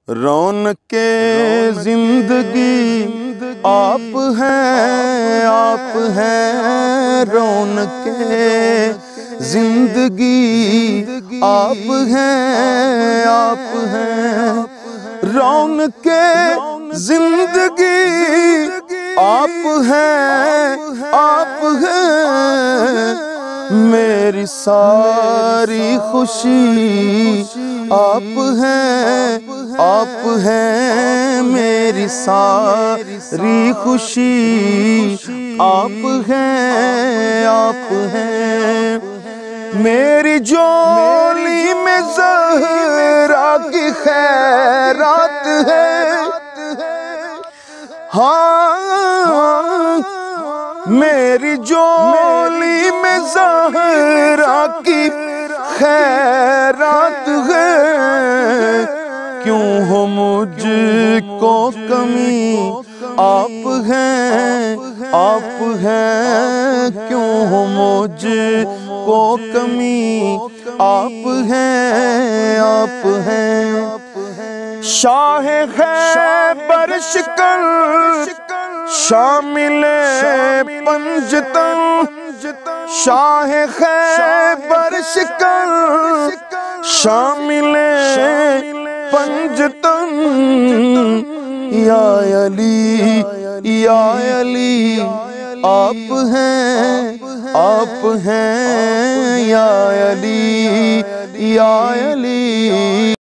رونق زندگی آپ ہیں رونق زندگی آپ ہیں رونق زندگی آپ ہیں میری ساری خوشی آپ ہیں میری ساری خوشی آپ ہیں میری جولی میں زہرا کی خیرات ہے ہاں میری جولی میں زہرا کی خیرات ہے کیوں ہو مجھ کو کمی آپ ہیں کیوں ہو مجھ کو کمی آپ ہیں شاہ خیبر شکن شامل پنجتن شاہ خیبر شکن شامل پنجتن یا علی آپ ہیں یا علی